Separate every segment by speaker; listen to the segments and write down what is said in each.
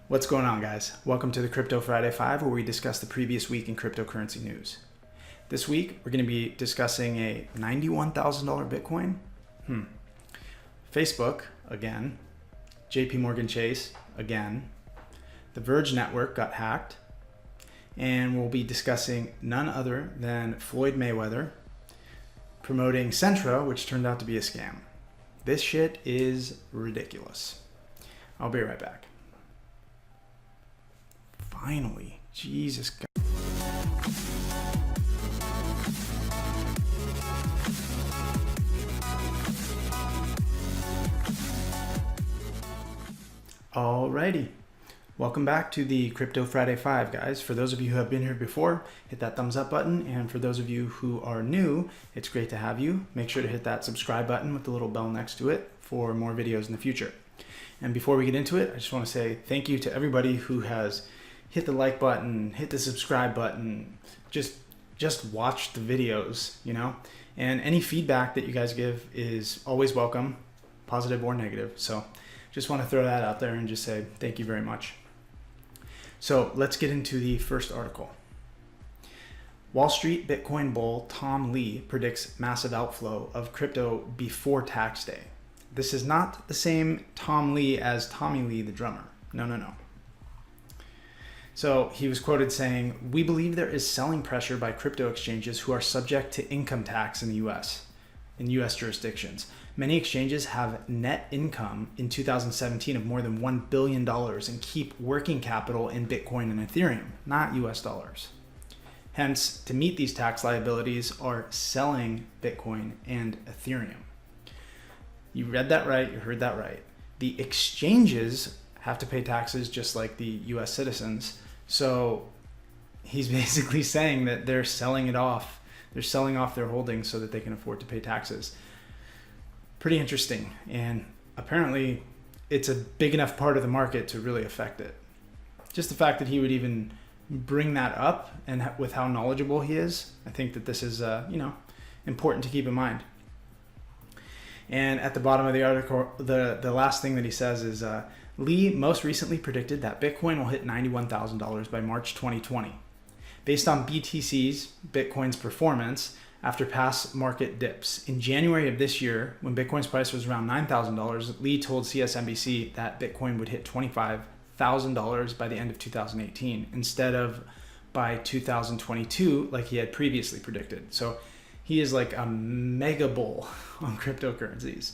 Speaker 1: What's going on, guys? Welcome to the Crypto Friday 5, where we discuss the previous week in cryptocurrency news. This week, we're going to be discussing a $91,000 Bitcoin, Facebook, again, JP Morgan Chase, again, the Verge network got hacked, and we'll be discussing none other than Floyd Mayweather promoting Centra, which turned out to be a scam. This shit is ridiculous. I'll be right back. Finally, Jesus God. Alrighty, welcome back to the Crypto Friday 5, guys. For those of you who have been here before, hit that thumbs up button, and for those of you who are new, it's great to have you. Make sure to hit that subscribe button with the little bell next to it for more videos in the future. And before we get into it, I just want to say thank you to everybody who has hit the like button, hit the subscribe button, just watch the videos, and any feedback that you guys give is always welcome, positive or negative. So just want to throw that out there and just say thank you very much. So let's get into the first article. Wall Street Bitcoin bull Tom Lee predicts massive outflow of crypto before tax day. This is not the same Tom Lee as Tommy Lee, the drummer. No. So he was quoted saying, "We believe there is selling pressure by crypto exchanges who are subject to income tax in the U.S. jurisdictions. Many exchanges have net income in 2017 of more than $1 billion and keep working capital in Bitcoin and Ethereum, not U.S. dollars. Hence, to meet these tax liabilities are selling Bitcoin and Ethereum." You read that right, you heard that right. The exchanges have to pay taxes just like the U.S. citizens. So he's basically saying that they're selling it off. They're selling off their holdings so that they can afford to pay taxes. Pretty interesting. And apparently it's a big enough part of the market to really affect it. Just the fact that he would even bring that up, and with how knowledgeable he is, I think that this is, important to keep in mind. And at the bottom of the article, the last thing that he says is, Lee most recently predicted that Bitcoin will hit $91,000 by March 2020. Based on BTC's, Bitcoin's performance after past market dips. In January of this year, when Bitcoin's price was around $9,000, Lee told CSNBC that Bitcoin would hit $25,000 by the end of 2018 instead of by 2022 like he had previously predicted. So he is like a mega bull on cryptocurrencies.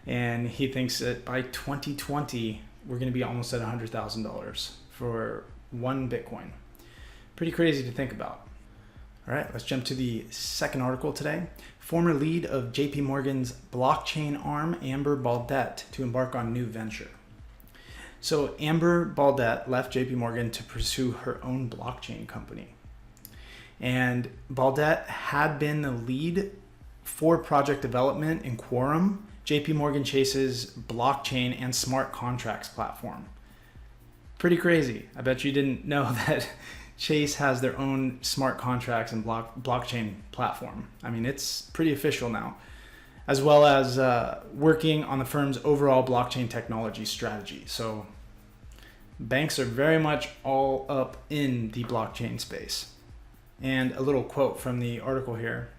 Speaker 1: And he thinks that by 2020, we're going to be almost at $100,000 for one Bitcoin. Pretty crazy to think about. All right, let's jump to the second article today. Former lead of JP Morgan's blockchain arm, Amber Baldet, to embark on new venture. So Amber Baldet left JP Morgan to pursue her own blockchain company. And Baldet had been the lead for project development in Quorum, JP Morgan Chase's blockchain and smart contracts platform. Pretty crazy. I bet you didn't know that Chase has their own smart contracts and blockchain platform. I mean, it's pretty official now, as well as working on the firm's overall blockchain technology strategy. So banks are very much all up in the blockchain space. And a little quote from the article here.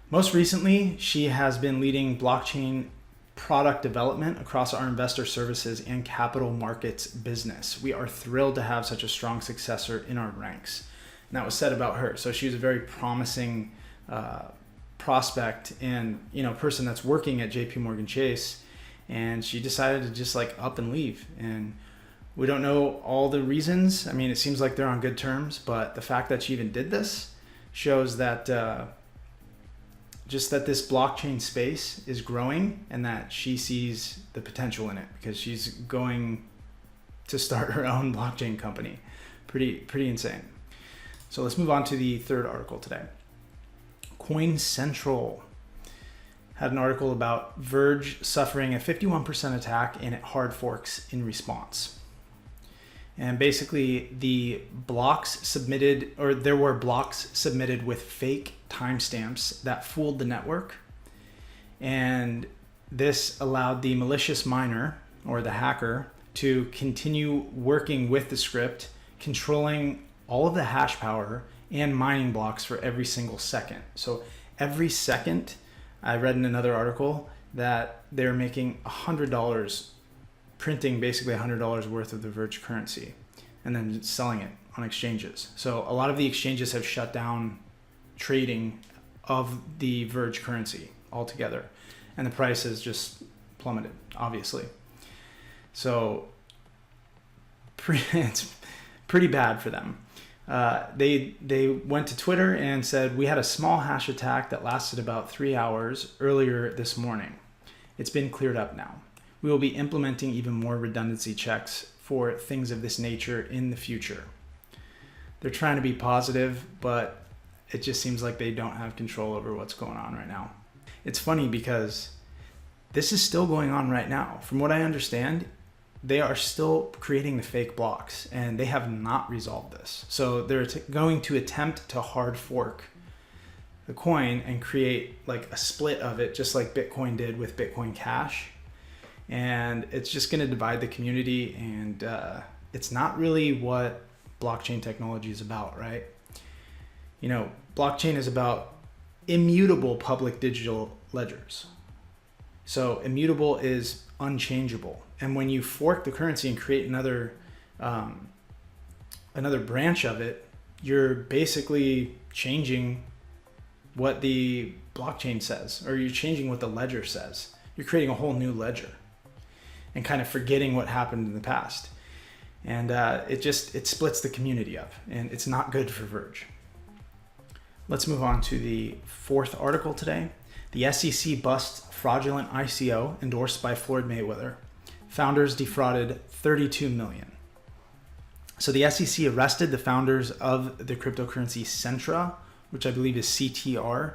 Speaker 1: Most recently, she has been leading blockchain product development across our investor services and capital markets business. We are thrilled to have such a strong successor in our ranks. And that was said about her. So she was a very promising prospect and person that's working at JP Morgan Chase. And she decided to just up and leave. And we don't know all the reasons. I mean, it seems like they're on good terms, but the fact that she even did this shows that just that this blockchain space is growing and that she sees the potential in it, because she's going to start her own blockchain company. Pretty insane. So let's move on to the third article today. Coin Central had an article about Verge suffering a 51% attack and it hard forks in response. And basically there were blocks submitted with fake timestamps that fooled the network. And this allowed the malicious miner or the hacker to continue working with the script, controlling all of the hash power and mining blocks for every single second. So every second, I read in another article that they're making $100, printing basically $100 worth of the Verge currency and then selling it on exchanges. So a lot of the exchanges have shut down trading of the Verge currency altogether, and the price has just plummeted, obviously. So it's pretty bad for them. They went to Twitter and said, "We had a small hash attack that lasted about 3 hours earlier this morning. It's been cleared up now. We will be implementing even more redundancy checks for things of this nature in the future." They're trying to be positive, but it just seems like they don't have control over what's going on right now. It's funny because this is still going on right now. From what I understand, they are still creating the fake blocks and they have not resolved this. So they're going to attempt to hard fork the coin and create like a split of it, just like Bitcoin did with Bitcoin Cash. And it's just going to divide the community, and it's not really what blockchain technology is about, right? You know, blockchain is about immutable public digital ledgers. So immutable is unchangeable. And when you fork the currency and create another branch of it, you're basically changing what the blockchain says, or you're changing what the ledger says. You're creating a whole new ledger and kind of forgetting what happened in the past. And it splits the community up, and it's not good for Verge. Let's move on to the fourth article today. The SEC busts fraudulent ICO endorsed by Floyd Mayweather. Founders defrauded $32 million. So the SEC arrested the founders of the cryptocurrency Centra, which I believe is CTR,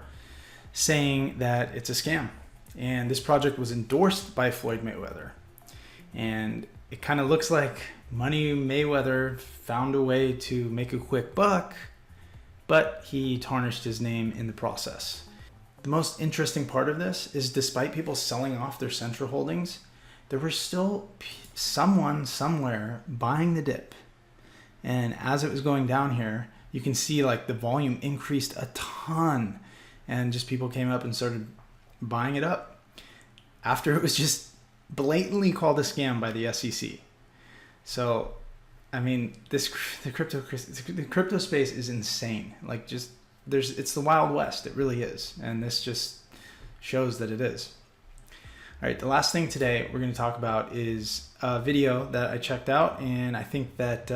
Speaker 1: saying that it's a scam. And this project was endorsed by Floyd Mayweather. And it kind of looks like Money Mayweather found a way to make a quick buck, but he tarnished his name in the process. The most interesting part of this is, despite people selling off their Centra holdings, there was still someone somewhere buying the dip. And as it was going down here, you can see like the volume increased a ton, and just people came up and started buying it up after it was just blatantly called a scam by the SEC. So, I mean, the crypto space is insane. Like, just it's the Wild West. It really is, and this just shows that it is. All right, the last thing today we're going to talk about is a video that I checked out, and I think that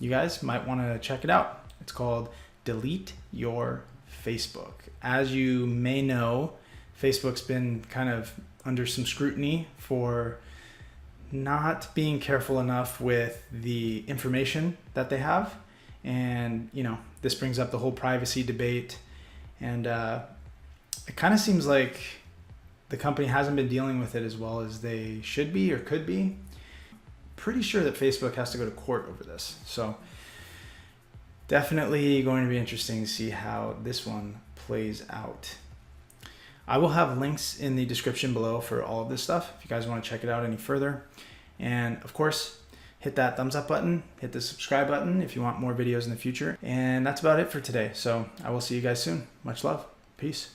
Speaker 1: you guys might want to check it out. It's called "Delete Your Facebook." As you may know, Facebook's been kind of under some scrutiny for not being careful enough with the information that they have. And, you know, this brings up the whole privacy debate. And it kind of seems like the company hasn't been dealing with it as well as they should be or could be. Pretty sure that Facebook has to go to court over this. So definitely going to be interesting to see how this one plays out. I will have links in the description below for all of this stuff if you guys want to check it out any further. And of course, hit that thumbs up button, hit the subscribe button if you want more videos in the future. And that's about it for today. So I will see you guys soon. Much love. Peace.